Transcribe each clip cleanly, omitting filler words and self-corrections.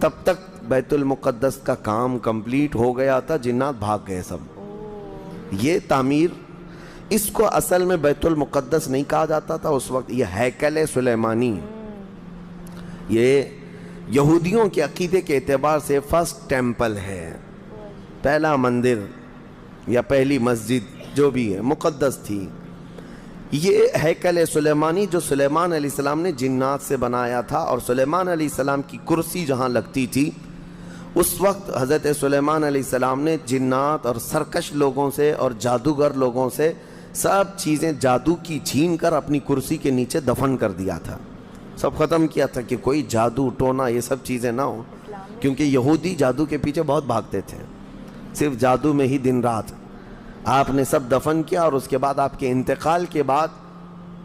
تب تک بیت المقدس کا کام کمپلیٹ ہو گیا تھا، جنات بھاگ گئے سب۔ یہ تعمیر، اس کو اصل میں بیت المقدس نہیں کہا جاتا تھا اس وقت، یہ ہیکل سلیمانی، یہ یہودیوں کے عقیدے کے اعتبار سے فرسٹ ٹیمپل ہے، پہلا مندر یا پہلی مسجد جو بھی ہے مقدس تھی۔ یہ ہیکل سلیمانی جو سلیمان علیہ السلام نے جنات سے بنایا تھا، اور سلیمان علیہ السلام کی کرسی جہاں لگتی تھی اس وقت حضرت سلیمان علیہ السلام نے جنات اور سرکش لوگوں سے اور جادوگر لوگوں سے سب چیزیں جادو کی چھین کر اپنی کرسی کے نیچے دفن کر دیا تھا، سب ختم کیا تھا کہ کوئی جادو ٹونا یہ سب چیزیں نہ ہوں، کیونکہ یہودی جادو کے پیچھے بہت بھاگتے تھے، صرف جادو میں ہی دن رات۔ آپ نے سب دفن کیا، اور اس کے بعد آپ کے انتقال کے بعد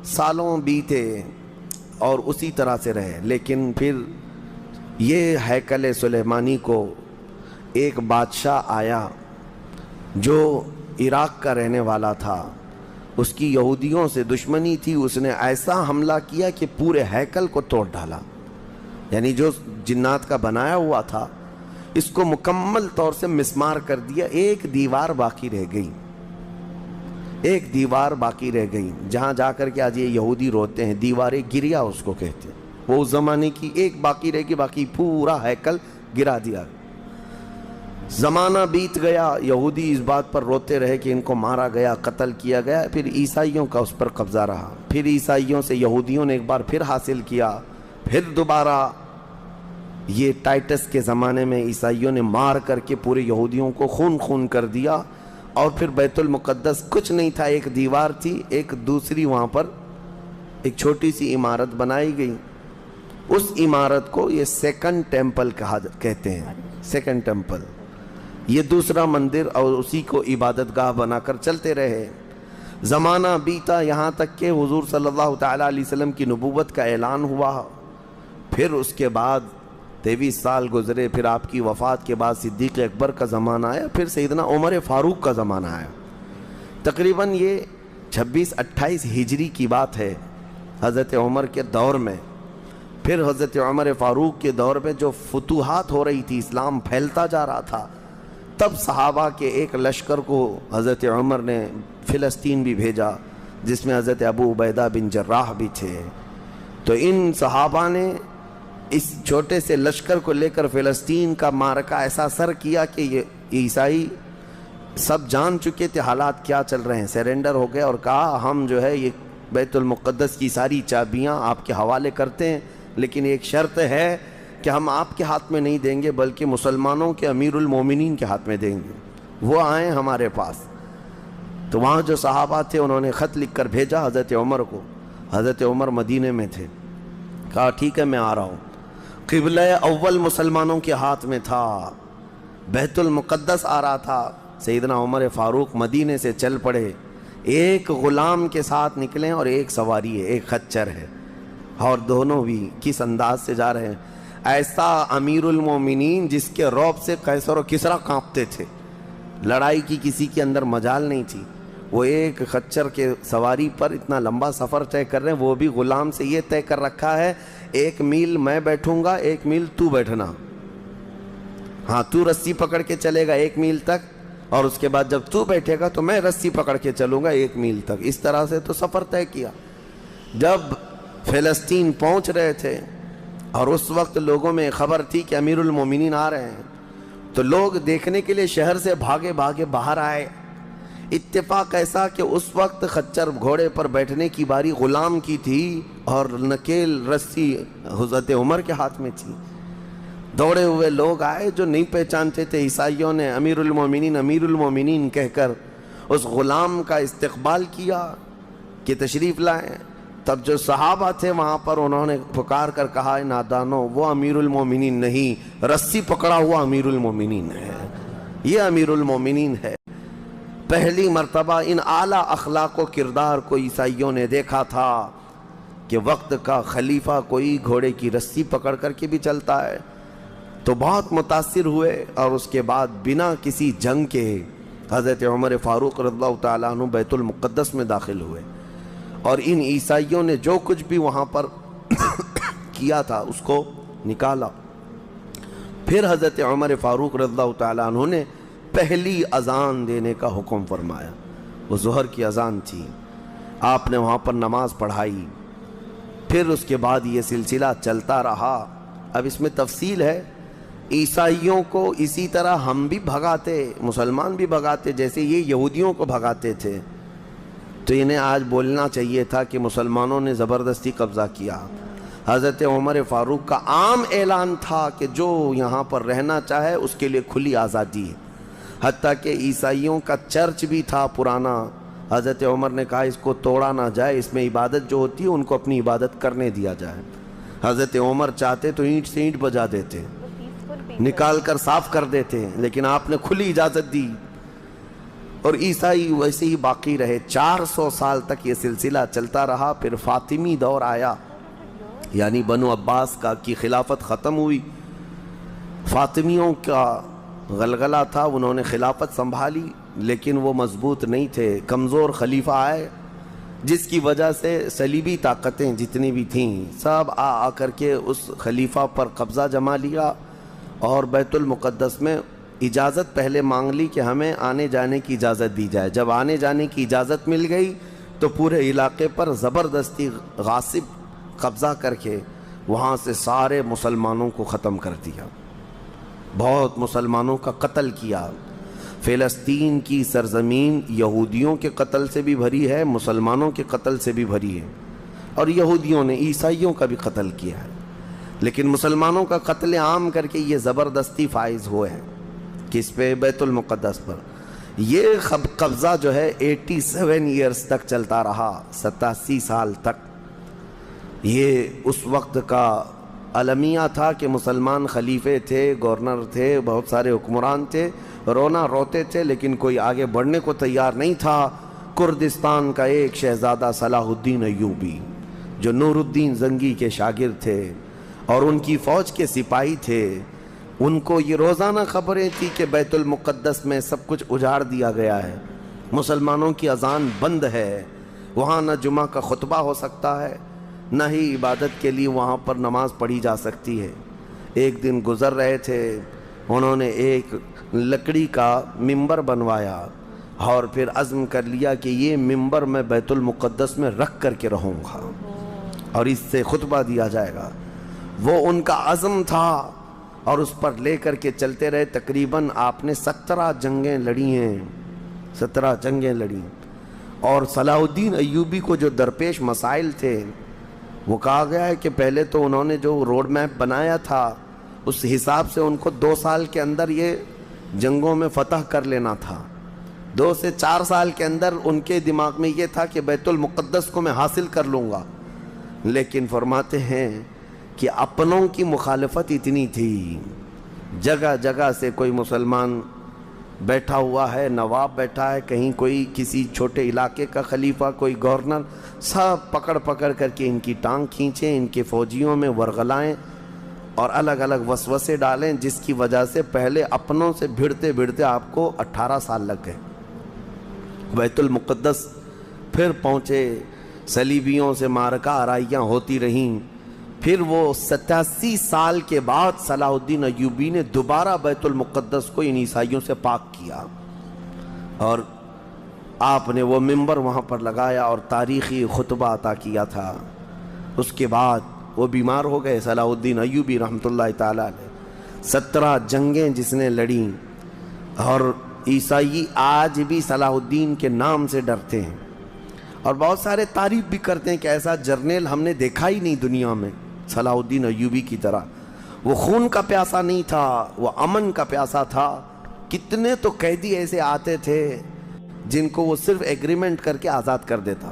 سالوں بیتے اور اسی طرح سے رہے۔ لیکن پھر یہ ہیکل سلیمانی کو ایک بادشاہ آیا جو عراق کا رہنے والا تھا، اس کی یہودیوں سے دشمنی تھی، اس نے ایسا حملہ کیا کہ پورے ہیکل کو توڑ ڈالا، یعنی جو جنات کا بنایا ہوا تھا اس کو مکمل طور سے مسمار کر دیا، ایک دیوار باقی رہ گئی، ایک دیوار باقی رہ گئی، جہاں جا کر کے آج یہ یہودی روتے ہیں، دیوار گریا اس کو کہتے ہیں، وہ اس زمانے کی ایک باقی رہ گئی، باقی پورا ہیکل گرا دیا۔ زمانہ بیت گیا، یہودی اس بات پر روتے رہے کہ ان کو مارا گیا، قتل کیا گیا، پھر عیسائیوں کا اس پر قبضہ رہا، پھر عیسائیوں سے یہودیوں نے ایک بار پھر حاصل کیا، پھر دوبارہ یہ ٹائٹس کے زمانے میں عیسائیوں نے مار کر کے پورے یہودیوں کو خون خون کر دیا، اور پھر بیت المقدس کچھ نہیں تھا، ایک دیوار تھی، ایک دوسری وہاں پر ایک چھوٹی سی عمارت بنائی گئی، اس عمارت کو یہ سیکنڈ ٹیمپل کہتے ہیں، سیکنڈ ٹیمپل، یہ دوسرا مندر، اور اسی کو عبادت گاہ بنا کر چلتے رہے۔ زمانہ بیتا، یہاں تک کہ حضور صلی اللہ تعالیٰ علیہ وسلم کی نبوت کا اعلان ہوا، پھر اس کے بعد 23 سال گزرے، پھر آپ کی وفات کے بعد صدیق اکبر کا زمانہ آیا، پھر سیدنا عمر فاروق کا زمانہ آیا۔ تقریباً یہ 26-28 ہجری کی بات ہے، حضرت عمر کے دور میں۔ پھر حضرت عمر فاروق کے دور میں جو فتوحات ہو رہی تھی، اسلام پھیلتا جا رہا تھا، تب صحابہ کے ایک لشکر کو حضرت عمر نے فلسطین بھی بھیجا، جس میں حضرت ابو عبیدہ بن جراح بھی تھے۔ تو ان صحابہ نے اس چھوٹے سے لشکر کو لے کر فلسطین کا معرکہ ایسا سر کیا کہ یہ عیسائی سب جان چکے تھے حالات کیا چل رہے ہیں، سیرنڈر ہو گئے اور کہا ہم جو ہے یہ بیت المقدس کی ساری چابیاں آپ کے حوالے کرتے ہیں، لیکن ایک شرط ہے کہ ہم آپ کے ہاتھ میں نہیں دیں گے بلکہ مسلمانوں کے امیر المومنین کے ہاتھ میں دیں گے، وہ آئیں ہمارے پاس۔ تو وہاں جو صحابہ تھے انہوں نے خط لکھ کر بھیجا حضرت عمر کو، حضرت عمر مدینے میں تھے، کہا ٹھیک ہے میں آ رہا ہوں۔ قبلہ اول مسلمانوں کے ہاتھ میں تھا، بیت المقدس آ رہا تھا، سیدنا عمر فاروق مدینے سے چل پڑے، ایک غلام کے ساتھ نکلیں اور ایک سواری ہے، ایک خچر ہے، اور دونوں بھی کس انداز سے جا رہے ہیں، ایسا امیر المومنین جس کے رعب سے قیصر و کسریٰ کانپتے تھے، لڑائی کی کسی کے اندر مجال نہیں تھی، وہ ایک خچر کے سواری پر اتنا لمبا سفر طے کر رہے ہیں، وہ بھی غلام سے یہ طے کر رکھا ہے 1 میل میں بیٹھوں گا، 1 میل تو بیٹھنا، ہاں تو رسی پکڑ کے چلے گا 1 میل تک، اور اس کے بعد جب تو بیٹھے گا تو میں رسی پکڑ کے چلوں گا 1 میل تک، اس طرح سے تو سفر طے کیا۔ جب فلسطین پہنچ رہے تھے اور اس وقت لوگوں میں خبر تھی کہ امیر المومنین آ رہے ہیں، تو لوگ دیکھنے کے لیے شہر سے بھاگے بھاگے باہر آئے۔ اتفاق ایسا کہ اس وقت خچر گھوڑے پر بیٹھنے کی باری غلام کی تھی اور نکیل رسی حضرت عمر کے ہاتھ میں تھی۔ دوڑے ہوئے لوگ آئے جو نہیں پہچانتے تھے، عیسائیوں نے امیر المومنین کہہ کر اس غلام کا استقبال کیا کہ تشریف لائیں۔ تب جو صحابہ تھے وہاں پر انہوں نے پکار کر کہا نادانو، وہ امیر المومنین نہیں، رسی پکڑا ہوا امیر المومنین ہے، یہ امیر المومنین ہے۔ پہلی مرتبہ ان اعلیٰ اخلاق و کردار کو عیسائیوں نے دیکھا تھا کہ وقت کا خلیفہ کوئی گھوڑے کی رسی پکڑ کر کے بھی چلتا ہے، تو بہت متاثر ہوئے، اور اس کے بعد بنا کسی جنگ کے حضرت عمر فاروق رضی اللہ تعالیٰ عنہ بیت المقدس میں داخل ہوئے، اور ان عیسائیوں نے جو کچھ بھی وہاں پر کیا تھا اس کو نکالا، پھر حضرت عمر فاروق رضی اللہ تعالیٰ عنہ نے پہلی اذان دینے کا حکم فرمایا. وہ ظہر کی اذان تھی. آپ نے وہاں پر نماز پڑھائی. پھر اس کے بعد یہ سلسلہ چلتا رہا. اب اس میں تفصیل ہے. عیسائیوں کو اسی طرح ہم بھی بھگاتے, مسلمان بھی بھگاتے, جیسے یہ یہودیوں کو بھگاتے تھے. تو انہیں آج بولنا چاہیے تھا کہ مسلمانوں نے زبردستی قبضہ کیا. حضرت عمر فاروق کا عام اعلان تھا کہ جو یہاں پر رہنا چاہے اس کے لیے کھلی آزادی ہے. حتیٰ کہ عیسائیوں کا چرچ بھی تھا پرانا. حضرت عمر نے کہا اس کو توڑا نہ جائے, اس میں عبادت جو ہوتی ہے ان کو اپنی عبادت کرنے دیا جائے. حضرت عمر چاہتے تو اینٹ سے اینٹ بجا دیتے, نکال کر صاف کر دیتے, لیکن آپ نے کھلی اجازت دی. اور عیسائی ویسے ہی باقی رہے. 400 سال تک یہ سلسلہ چلتا رہا. پھر فاطمی دور آیا, یعنی بنو عباس کی خلافت ختم ہوئی. فاطمیوں کا غلغلہ تھا, انہوں نے خلافت سنبھالی لیکن وہ مضبوط نہیں تھے. کمزور خلیفہ آئے جس کی وجہ سے صلیبی طاقتیں جتنی بھی تھیں سب آ کر کے اس خلیفہ پر قبضہ جما لیا, اور بیت المقدس میں اجازت پہلے مانگ لی کہ ہمیں آنے جانے کی اجازت دی جائے. جب آنے جانے کی اجازت مل گئی تو پورے علاقے پر زبردستی غاصب قبضہ کر کے وہاں سے سارے مسلمانوں کو ختم کر دیا. بہت مسلمانوں کا قتل کیا. فلسطین کی سرزمین یہودیوں کے قتل سے بھی بھری ہے, مسلمانوں کے قتل سے بھی بھری ہے, اور یہودیوں نے عیسائیوں کا بھی قتل کیا ہے. لیکن مسلمانوں کا قتل عام کر کے یہ زبردستی فائز ہوئے ہیں. کس پہ؟ بیت المقدس پر. یہ قبضہ جو ہے 87 ایئرز تک چلتا رہا, 87 سال تک. یہ اس وقت کا المیہ تھا کہ مسلمان خلیفے تھے, گورنر تھے, بہت سارے حکمران تھے, رونا روتے تھے لیکن کوئی آگے بڑھنے کو تیار نہیں تھا. کردستان کا ایک شہزادہ صلاح الدین ایوبی جو نور الدین زنگی کے شاگرد تھے اور ان کی فوج کے سپاہی تھے, ان کو یہ روزانہ خبریں تھی کہ بیت المقدس میں سب کچھ اجاڑ دیا گیا ہے, مسلمانوں کی اذان بند ہے, وہاں نہ جمعہ کا خطبہ ہو سکتا ہے, نہ ہی عبادت کے لیے وہاں پر نماز پڑھی جا سکتی ہے. ایک دن گزر رہے تھے, انہوں نے ایک لکڑی کا ممبر بنوایا اور پھر عزم کر لیا کہ یہ ممبر میں بیت المقدس میں رکھ کر کے رہوں گا اور اس سے خطبہ دیا جائے گا. وہ ان کا عزم تھا اور اس پر لے کر کے چلتے رہے. تقریباً آپ نے 17 جنگیں لڑی ہیں, 17 جنگیں لڑی. اور صلاح الدین ایوبی کو جو درپیش مسائل تھے وہ کہا گیا ہے کہ پہلے تو انہوں نے جو روڈ میپ بنایا تھا اس حساب سے ان کو 2 سال کے اندر یہ جنگوں میں فتح کر لینا تھا. 2 سے 4 سال کے اندر ان کے دماغ میں یہ تھا کہ بیت المقدس کو میں حاصل کر لوں گا. لیکن فرماتے ہیں کہ اپنوں کی مخالفت اتنی تھی, جگہ جگہ سے کوئی مسلمان بیٹھا ہوا ہے, نواب بیٹھا ہے, کہیں کوئی کسی چھوٹے علاقے کا خلیفہ, کوئی گورنر, سب پکڑ پکڑ کر کے ان کی ٹانگ کھینچیں, ان کے فوجیوں میں ورغلائیں اور الگ الگ وسوسے ڈالیں, جس کی وجہ سے پہلے اپنوں سے بھڑتے بھڑتے آپ کو 18 سال لگ گئے. بیت المقدس پھر پہنچے, صلیبیوں سے معرکہ آرائیاں ہوتی رہیں. پھر وہ 87 سال کے بعد صلاح الدین ایوبی نے دوبارہ بیت المقدس کو ان عیسائیوں سے پاک کیا اور آپ نے وہ ممبر وہاں پر لگایا اور تاریخی خطبہ عطا کیا تھا. اس کے بعد وہ بیمار ہو گئے صلاح الدین ایوبی رحمۃ اللہ تعالیٰ علیہ. 17 جنگیں جس نے لڑیں, اور عیسائی آج بھی صلاح الدین کے نام سے ڈرتے ہیں اور بہت سارے تعریف بھی کرتے ہیں کہ ایسا جرنیل ہم نے دیکھا ہی نہیں دنیا میں صلاح الدین ایوبی کی طرح. وہ خون کا پیاسا نہیں تھا, وہ امن کا پیاسا تھا. کتنے تو قیدی ایسے آتے تھے جن کو وہ صرف ایگریمنٹ کر کے آزاد کر دیتا.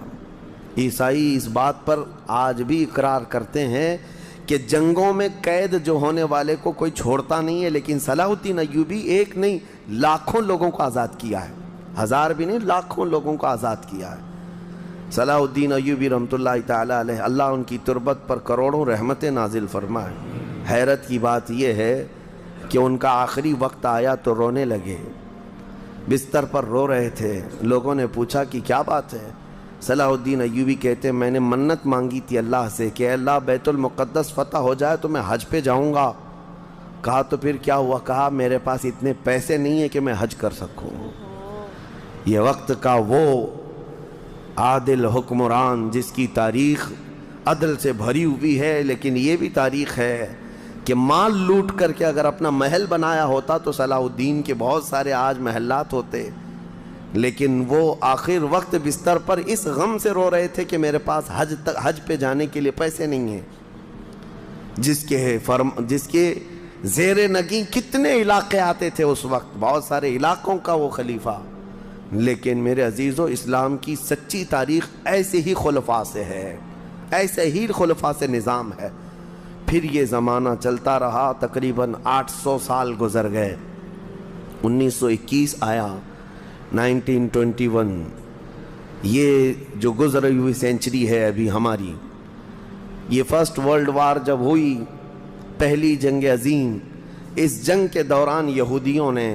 عیسائی اس بات پر آج بھی اقرار کرتے ہیں کہ جنگوں میں قید جو ہونے والے کو کوئی چھوڑتا نہیں ہے, لیکن صلاح الدین ایوبی ایک نہیں لاکھوں لوگوں کو آزاد کیا ہے, 1000 بھی نہیں, لاکھوں لوگوں کو آزاد کیا ہے. صلاح الدین ایوبی رحمۃ اللہ تعالیٰ علیہ, اللہ ان کی تربت پر کروڑوں رحمتیں نازل فرمائے. حیرت کی بات یہ ہے کہ ان کا آخری وقت آیا تو رونے لگے, بستر پر رو رہے تھے. لوگوں نے پوچھا کہ کیا بات ہے؟ صلاح الدین ایوبی کہتے میں نے منت مانگی تھی اللہ سے کہ اے اللہ بیت المقدس فتح ہو جائے تو میں حج پہ جاؤں گا, کہا تو پھر کیا ہوا؟ کہا میرے پاس اتنے پیسے نہیں ہیں کہ میں حج کر سکوں. یہ وقت کا وہ عادل حکمران جس کی تاریخ عدل سے بھری ہوئی ہے، لیکن یہ بھی تاریخ ہے کہ مال لوٹ کر کے اگر اپنا محل بنایا ہوتا تو صلاح الدین کے بہت سارے آج محلات ہوتے، لیکن وہ آخر وقت بستر پر اس غم سے رو رہے تھے کہ میرے پاس حج پہ جانے کے لیے پیسے نہیں ہیں. جس کے زیر نگیں کتنے علاقے آتے تھے اس وقت، بہت سارے علاقوں کا وہ خلیفہ. لیکن میرے عزیزو، اسلام کی سچی تاریخ ایسے ہی خلفاء سے ہے، ایسے ہی خلفاء سے نظام ہے. پھر یہ زمانہ چلتا رہا، تقریباً 800 سال گزر گئے. 1921 آیا، 1921. یہ جو گزری ہوئی سینچری ہے ابھی ہماری، یہ فرسٹ ورلڈ وار جب ہوئی، پہلی جنگ عظیم، اس جنگ کے دوران یہودیوں نے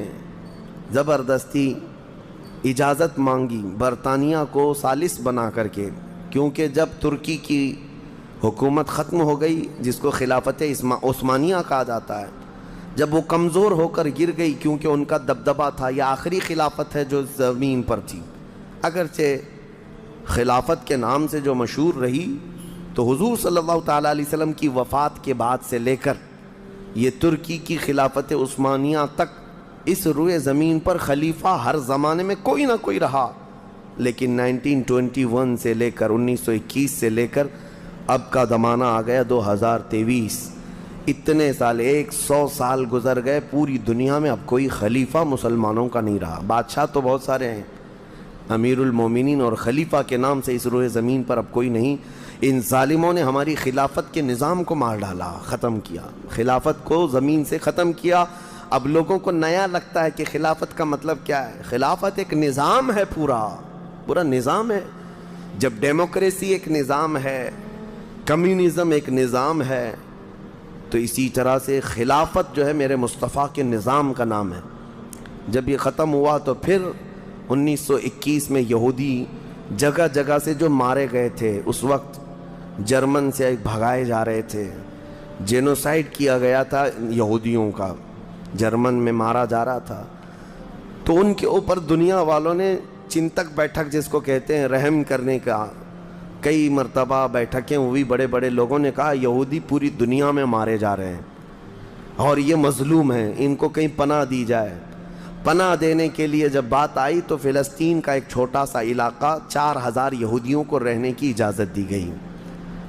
زبردستی اجازت مانگی برطانیہ کو ثالث بنا کر کے، کیونکہ جب ترکی کی حکومت ختم ہو گئی، جس کو خلافت عثمانیہ کہا جاتا ہے، جب وہ کمزور ہو کر گر گئی، کیونکہ ان کا دبدبہ تھا، یہ آخری خلافت ہے جو زمین پر تھی. اگرچہ خلافت کے نام سے جو مشہور رہی، تو حضور صلی اللہ تعالیٰ علیہ وسلم کی وفات کے بعد سے لے کر یہ ترکی کی خلافت عثمانیہ تک اس روئے زمین پر خلیفہ ہر زمانے میں کوئی نہ کوئی رہا. لیکن 1921 سے لے کر 1921 سے لے کر اب کا زمانہ آ گیا 2023. اتنے سال، 100 سال گزر گئے، پوری دنیا میں اب کوئی خلیفہ مسلمانوں کا نہیں رہا. بادشاہ تو بہت سارے ہیں، امیر المومنین اور خلیفہ کے نام سے اس روئے زمین پر اب کوئی نہیں. ان ظالموں نے ہماری خلافت کے نظام کو مار ڈالا، ختم کیا، خلافت کو زمین سے ختم کیا. اب لوگوں کو نیا لگتا ہے کہ خلافت کا مطلب کیا ہے. خلافت ایک نظام ہے، پورا نظام ہے. جب ڈیموکریسی ایک نظام ہے، کمیونزم ایک نظام ہے، تو اسی طرح سے خلافت جو ہے میرے مصطفیٰ کے نظام کا نام ہے. جب یہ ختم ہوا تو پھر 1921 میں یہودی جگہ جگہ سے جو مارے گئے تھے، اس وقت جرمن سے بھگائے جا رہے تھے، جینوسائیڈ کیا گیا تھا یہودیوں کا، جرمن میں مارا جا رہا تھا. تو ان کے اوپر دنیا والوں نے چنتک بیٹھک جس کو کہتے ہیں، رحم کرنے کا کئی مرتبہ بیٹھکیں ہوئی. بڑے بڑے لوگوں نے کہا یہودی پوری دنیا میں مارے جا رہے ہیں اور یہ مظلوم ہیں، ان کو کہیں پناہ دی جائے. پناہ دینے کے لیے جب بات آئی تو فلسطین کا ایک چھوٹا سا علاقہ 4000 یہودیوں کو رہنے کی اجازت دی گئی.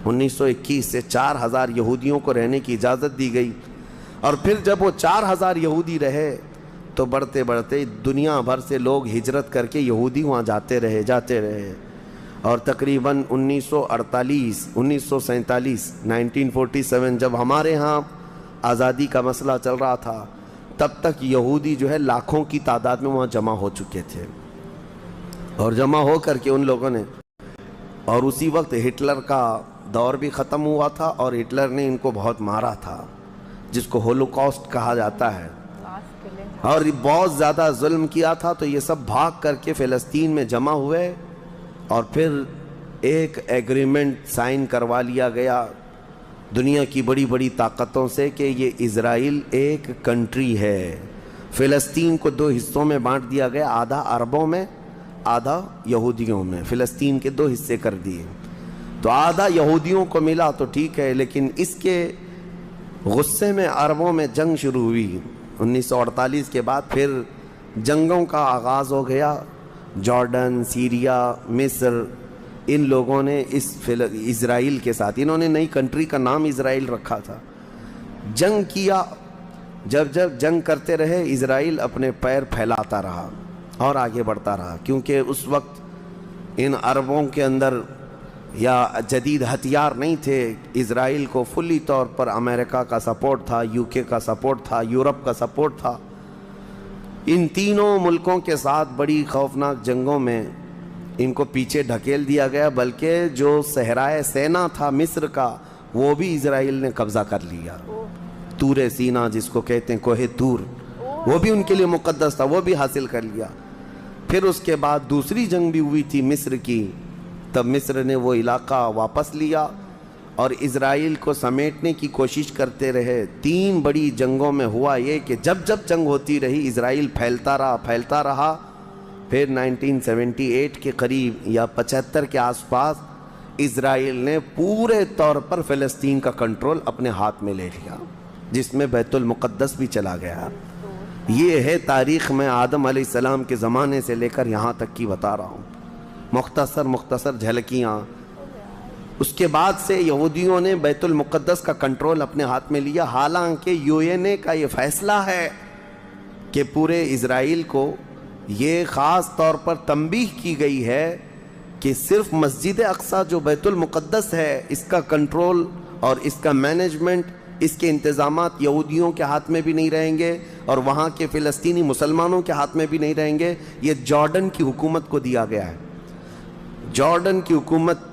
1921 سے 4000 یہودیوں کو رہنے کی اجازت دی گئی. اور پھر جب وہ 4000 یہودی رہے تو بڑھتے بڑھتے دنیا بھر سے لوگ ہجرت کر کے یہودی وہاں جاتے رہے. اور تقریباً 1948 1947 1947 جب ہمارے ہاں آزادی کا مسئلہ چل رہا تھا، تب تک یہودی جو ہے لاکھوں کی تعداد میں وہاں جمع ہو چکے تھے. اور جمع ہو کر کے ان لوگوں نے، اور اسی وقت ہٹلر کا دور بھی ختم ہوا تھا اور ہٹلر نے ان کو بہت مارا تھا، جس کو ہولوکاسٹ کہا جاتا ہے، اور بہت زیادہ ظلم کیا تھا. تو یہ سب بھاگ کر کے فلسطین میں جمع ہوئے اور پھر ایک ایگریمنٹ سائن کروا لیا گیا دنیا کی بڑی بڑی طاقتوں سے کہ یہ اسرائیل ایک کنٹری ہے. فلسطین کو 2 حصوں میں بانٹ دیا گیا، آدھا عربوں میں، آدھا یہودیوں میں. فلسطین کے 2 حصے کر دیے. تو آدھا یہودیوں کو ملا تو ٹھیک ہے، لیکن اس کے غصے میں عربوں میں جنگ شروع ہوئی. 1948 کے بعد پھر جنگوں کا آغاز ہو گیا. جارڈن، سیریا، مصر، ان لوگوں نے اسرائیل کے ساتھ، انہوں نے نئی کنٹری کا نام اسرائیل رکھا تھا، جنگ کیا. جب جنگ کرتے رہے، اسرائیل اپنے پیر پھیلاتا رہا اور آگے بڑھتا رہا، کیونکہ اس وقت ان عربوں کے اندر یا جدید ہتھیار نہیں تھے. اسرائیل کو فلی طور پر امریکہ کا سپورٹ تھا، UK کا سپورٹ تھا، یورپ کا سپورٹ تھا. ان تینوں ملکوں کے ساتھ بڑی خوفناک جنگوں میں ان کو پیچھے ڈھکیل دیا گیا، بلکہ جو صحرائے سینا تھا مصر کا، وہ بھی اسرائیل نے قبضہ کر لیا. طور سینا جس کو کہتے ہیں، کوہ طور، وہ بھی ان کے لیے مقدس تھا، وہ بھی حاصل کر لیا. پھر اس کے بعد دوسری جنگ بھی ہوئی تھی مصر کی، تب مصر نے وہ علاقہ واپس لیا اور اسرائیل کو سمیٹنے کی کوشش کرتے رہے. 3 بڑی جنگوں میں ہوا یہ کہ جب جنگ ہوتی رہی اسرائیل پھیلتا رہا. پھر 1978 کے قریب یا 75 کے آس پاس اسرائیل نے پورے طور پر فلسطین کا کنٹرول اپنے ہاتھ میں لے لیا، جس میں بیت المقدس بھی چلا گیا. یہ ہے تاریخ میں آدم علیہ السلام کے زمانے سے لے کر یہاں تک کی بتا رہا ہوں، مختصر جھلکیاں. اس کے بعد سے یہودیوں نے بیت المقدس کا کنٹرول اپنے ہاتھ میں لیا، حالانکہ UN کا یہ فیصلہ ہے کہ پورے اسرائیل کو یہ خاص طور پر تنبیہ کی گئی ہے کہ صرف مسجد اقصی جو بیت المقدس ہے اس کا کنٹرول اور اس کا مینجمنٹ، اس کے انتظامات یہودیوں کے ہاتھ میں بھی نہیں رہیں گے اور وہاں کے فلسطینی مسلمانوں کے ہاتھ میں بھی نہیں رہیں گے. یہ جارڈن کی حکومت کو دیا گیا ہے. جارڈن کی حکومت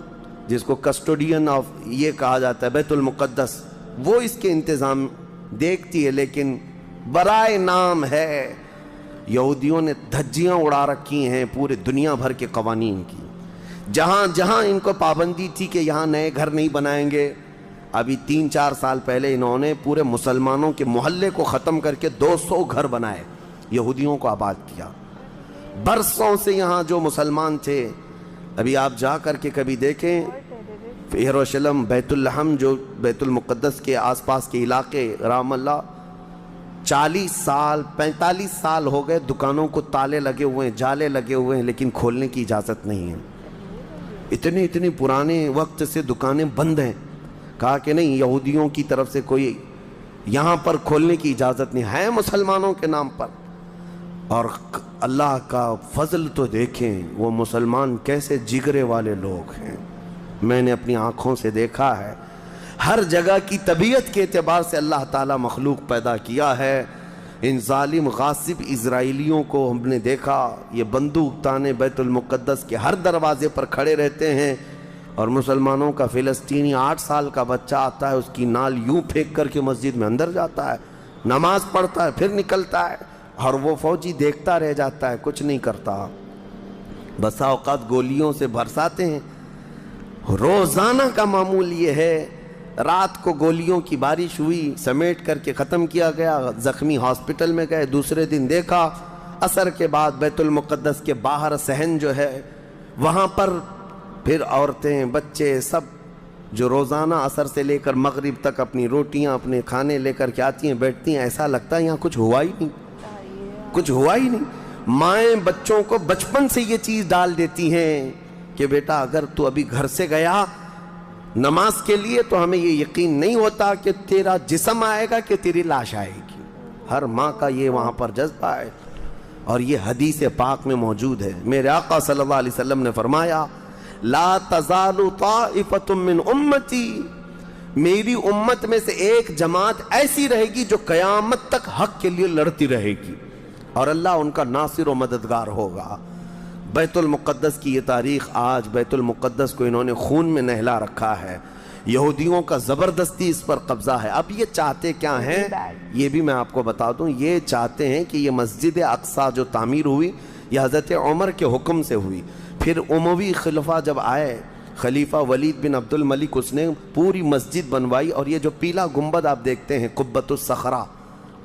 جس کو کسٹوڈین آف یہ کہا جاتا ہے بیت المقدس، وہ اس کے انتظام دیکھتی ہے، لیکن برائے نام ہے یہودیوں نے دھجیاں اڑا رکھی ہیں پورے دنیا بھر کے قوانین کی. جہاں ان کو پابندی تھی کہ یہاں نئے گھر نہیں بنائیں گے، ابھی 3-4 سال پہلے انہوں نے پورے مسلمانوں کے محلے کو ختم کر کے 200 گھر بنائے، یہودیوں کو آباد کیا. برسوں سے یہاں جو مسلمان تھے، ابھی آپ جا کر کے کبھی دیکھیں یروشلم، بیت الحم جو بیت المقدس کے آس پاس کے علاقے، رام اللہ 45 سال ہو گئے دکانوں کو تالے لگے ہوئے ہیں، جالے لگے ہوئے ہیں، لیکن کھولنے کی اجازت نہیں ہے. اتنے پرانے وقت سے دکانیں بند ہیں. کہا کہ نہیں، یہودیوں کی طرف سے کوئی یہاں پر کھولنے کی اجازت نہیں ہے، مسلمانوں کے نام پر. اور اللہ کا فضل تو دیکھیں، وہ مسلمان کیسے جگرے والے لوگ ہیں. میں نے اپنی آنکھوں سے دیکھا ہے، ہر جگہ کی طبیعت کے اعتبار سے اللہ تعالیٰ مخلوق پیدا کیا ہے. ان ظالم غاصب اسرائیلیوں کو ہم نے دیکھا، یہ بندوق تانے بیت المقدس کے ہر دروازے پر کھڑے رہتے ہیں، اور مسلمانوں کا فلسطینی 8 سال کا بچہ آتا ہے، اس کی نال یوں پھینک کر کے مسجد میں اندر جاتا ہے، نماز پڑھتا ہے، پھر نکلتا ہے، اور وہ فوجی دیکھتا رہ جاتا ہے، کچھ نہیں کرتا. بسا اوقات گولیوں سے برساتے ہیں. روزانہ کا معمول یہ ہے. رات کو گولیوں کی بارش ہوئی، سمیٹ کر کے ختم کیا گیا، زخمی ہاسپٹل میں گئے. دوسرے دن دیکھا عصر کے بعد بیت المقدس کے باہر صحن جو ہے وہاں پر پھر عورتیں، بچے، سب جو روزانہ عصر سے لے کر مغرب تک اپنی روٹیاں، اپنے کھانے لے کر کے آتی ہیں، بیٹھتی ہیں. ایسا لگتا ہے یہاں کچھ ہوا ہی نہیں. مائیں بچوں کو بچپن سے یہ چیز ڈال دیتی ہیں کہ بیٹا اگر تو ابھی گھر سے گیا نماز کے لیے تو ہمیں یہ یقین نہیں ہوتا کہ تیرا جسم آئے گا کہ تیری لاش آئے گی. ہر ماں کا یہ وہاں پر جذبہ ہے، اور یہ حدیث پاک میں موجود ہے. میرے آقا صلی اللہ علیہ وسلم نے فرمایا، لا تزال طائفۃ من امتی، میری امت میں سے ایک جماعت ایسی رہے گی جو قیامت تک حق کے لیے لڑتی رہے گی، اور اللہ ان کا ناصر و مددگار ہوگا. بیت المقدس کی یہ تاریخ آج، بیت المقدس کو انہوں نے خون میں نہلا رکھا ہے. یہودیوں کا زبردستی اس پر قبضہ ہے. اب یہ چاہتے کیا ہیں، یہ بھی میں آپ کو بتا دوں. یہ چاہتے ہیں کہ یہ مسجد اقصی جو تعمیر ہوئی یہ حضرت عمر کے حکم سے ہوئی. پھر اموی خلفہ جب آئے، خلیفہ ولید بن عبد الملک، اس نے پوری مسجد بنوائی. اور یہ جو پیلا گنبد آپ دیکھتے ہیں، قبۃ الصخرہ،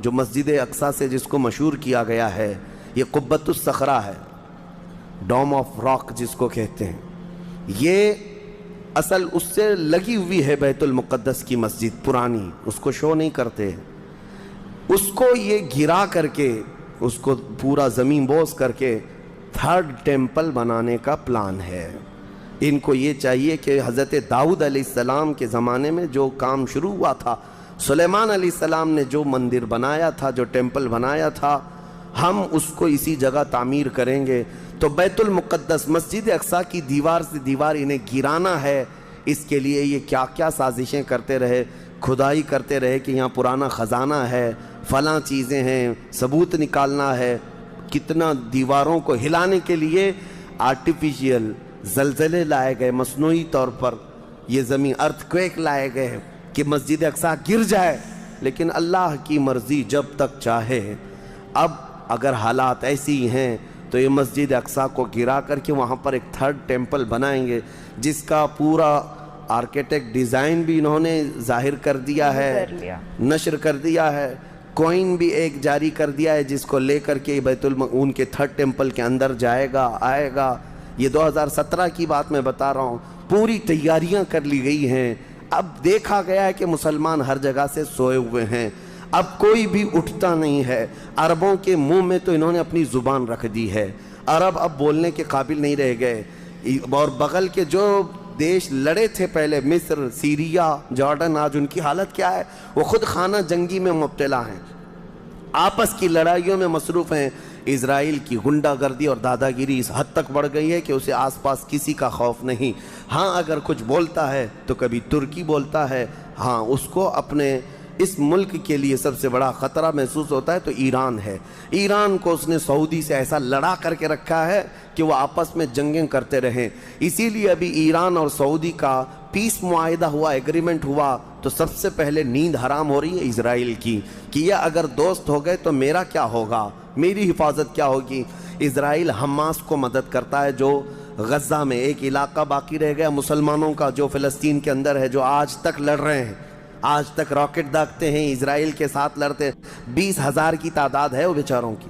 جو مسجد اقصی سے جس کو مشہور کیا گیا ہے، یہ قبۃ الصخرہ ہے، ڈوم آف راک جس کو کہتے ہیں. یہ اصل اس سے لگی ہوئی ہے بیت المقدس کی مسجد پرانی، اس کو شو نہیں کرتے. اس کو یہ گرا کر کے، اس کو پورا زمین بوس کر کے 3rd ٹیمپل بنانے کا پلان ہے. ان کو یہ چاہیے کہ حضرت داؤد علیہ السلام کے زمانے میں جو کام شروع ہوا تھا، سلیمان علیہ السلام نے جو مندر بنایا تھا، جو ٹیمپل بنایا تھا، ہم اس کو اسی جگہ تعمیر کریں گے. تو بیت المقدس، مسجد اقصی کی دیوار سے دیوار انہیں گرانا ہے. اس کے لیے یہ کیا کیا سازشیں کرتے رہے، کھدائی کرتے رہے کہ یہاں پرانا خزانہ ہے، فلاں چیزیں ہیں، ثبوت نکالنا ہے. کتنا دیواروں کو ہلانے کے لیے آرٹیفیشیل زلزلے لائے گئے، مصنوعی طور پر یہ زمین ارتھ کویک لائے گئے کہ مسجد اقصی گر جائے. لیکن اللہ کی مرضی جب تک چاہے. اب اگر حالات ایسی ہیں تو یہ مسجد اقصی کو گرا کر کے وہاں پر ایک 3rd ٹیمپل بنائیں گے، جس کا پورا آرکیٹیکٹ ڈیزائن بھی انہوں نے ظاہر کر دیا ہے, نشر کر دیا ہے, کوئن بھی ایک جاری کر دیا ہے جس کو لے کر کے ان کے تھرڈ ٹیمپل کے اندر جائے گا, آئے گا. یہ 2017 کی بات میں بتا رہا ہوں. پوری تیاریاں کر لی گئی ہیں. اب دیکھا گیا ہے کہ مسلمان ہر جگہ سے سوئے ہوئے ہیں, اب کوئی بھی اٹھتا نہیں ہے. عربوں کے منہ میں تو انہوں نے اپنی زبان رکھ دی ہے, عرب اب بولنے کے قابل نہیں رہ گئے. اور بغل کے جو دیش لڑے تھے پہلے, مصر, سیریا, جارڈن, آج ان کی حالت کیا ہے؟ وہ خود خانہ جنگی میں مبتلا ہیں, آپس کی لڑائیوں میں مصروف ہیں. اسرائیل کی غنڈہ گردی اور دادا گیری اس حد تک بڑھ گئی ہے کہ اسے آس پاس کسی کا خوف نہیں. ہاں اگر کچھ بولتا ہے تو کبھی ترکی بولتا ہے. ہاں اس کو اپنے اس ملک کے لیے سب سے بڑا خطرہ محسوس ہوتا ہے تو ایران ہے. ایران کو اس نے سعودی سے ایسا لڑا کر کے رکھا ہے کہ وہ آپس میں جنگیں کرتے رہیں. اسی لیے ابھی ایران اور سعودی کا پیس معاہدہ ہوا, ایگریمنٹ ہوا, تو سب سے پہلے نیند حرام ہو رہی ہے اسرائیل کی کہ یہ اگر دوست ہو گئے تو میرا کیا ہوگا, میری حفاظت کیا ہوگی. اسرائیل حماس کو مدد کرتا ہے جو غزہ میں ایک علاقہ باقی رہ گیا مسلمانوں کا جو فلسطین کے اندر ہے, جو آج تک لڑ رہے ہیں, آج تک راکٹ داغتے ہیں, اسرائیل کے ساتھ لڑتے ہیں. 20,000 کی تعداد ہے وہ بیچاروں کی,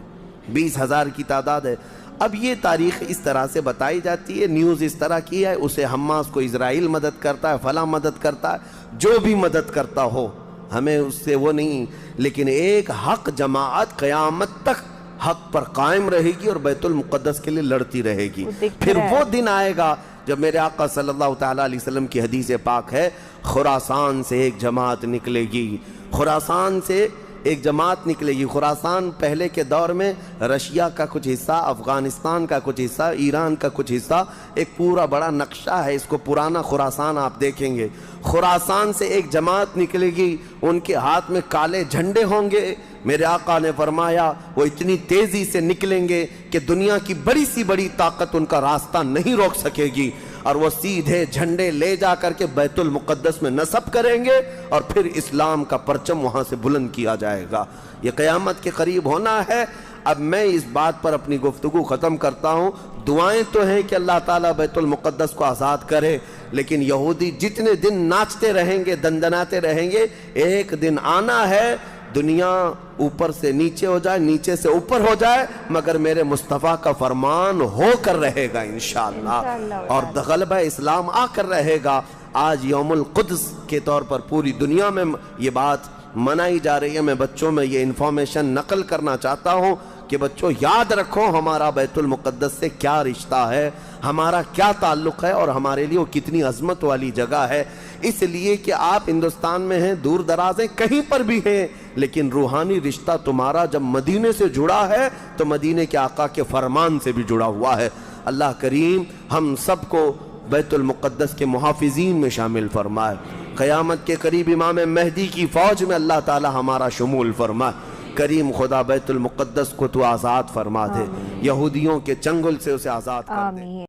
20,000 کی تعداد ہے. اب یہ تاریخ اس طرح سے بتائی جاتی ہے, نیوز اس طرح کی ہے, اسے حماس کو اسرائیل مدد کرتا ہے, فلاں مدد کرتا ہے, جو بھی مدد کرتا ہو ہمیں اس سے وہ نہیں. لیکن ایک حق جماعت قیامت تک حق پر قائم رہے گی اور بیت المقدس کے لیے لڑتی رہے گی. پھر وہ دن آئے گا جب میرے آقا صلی اللہ تعالیٰ علیہ وسلم کی حدیث پاک ہے, خراسان سے ایک جماعت نکلے گی, خراسان سے ایک جماعت نکلے گی. خراسان پہلے کے دور میں رشیا کا کچھ حصہ, افغانستان کا کچھ حصہ, ایران کا کچھ حصہ, ایک پورا بڑا نقشہ ہے, اس کو پرانا خراسان آپ دیکھیں گے. خراسان سے ایک جماعت نکلے گی, ان کے ہاتھ میں کالے جھنڈے ہوں گے. میرے آقا نے فرمایا وہ اتنی تیزی سے نکلیں گے کہ دنیا کی بڑی سی بڑی طاقت ان کا راستہ نہیں روک سکے گی, اور وہ سیدھے جھنڈے لے جا کر کے بیت المقدس میں نصب کریں گے اور پھر اسلام کا پرچم وہاں سے بلند کیا جائے گا. یہ قیامت کے قریب ہونا ہے. اب میں اس بات پر اپنی گفتگو ختم کرتا ہوں. دعائیں تو ہیں کہ اللہ تعالیٰ بیت المقدس کو آزاد کرے, لیکن یہودی جتنے دن ناچتے رہیں گے, دندناتے رہیں گے, ایک دن آنا ہے دنیا اوپر سے نیچے ہو جائے, نیچے سے اوپر ہو جائے, مگر میرے مصطفیٰ کا فرمان ہو کر رہے گا انشاءاللہ, اور غلبہ اسلام آ کر رہے گا. آج یوم القدس کے طور پر پوری دنیا میں یہ بات منائی جا رہی ہے. میں بچوں میں یہ انفارمیشن نقل کرنا چاہتا ہوں کہ بچوں یاد رکھو ہمارا بیت المقدس سے کیا رشتہ ہے, ہمارا کیا تعلق ہے, اور ہمارے لیے وہ کتنی عظمت والی جگہ ہے. اس لیے کہ آپ ہندوستان میں ہیں, دور دراز ہیں, کہیں پر بھی ہیں, لیکن روحانی رشتہ تمہارا جب مدینے سے جڑا ہے تو مدینے کے آقا کے فرمان سے بھی جڑا ہوا ہے. اللہ کریم ہم سب کو بیت المقدس کے محافظین میں شامل فرمائے. قیامت کے قریب امام مہدی کی فوج میں اللہ تعالی ہمارا شمول فرمائے. کریم خدا بیت المقدس کو تو آزاد فرما دے, یہودیوں کے چنگل سے اسے آزاد کر دے.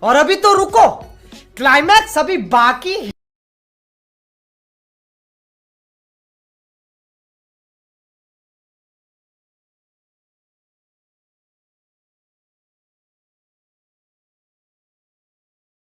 اور ابھی تو رکو, کلائمیکس ابھی باقی ہے.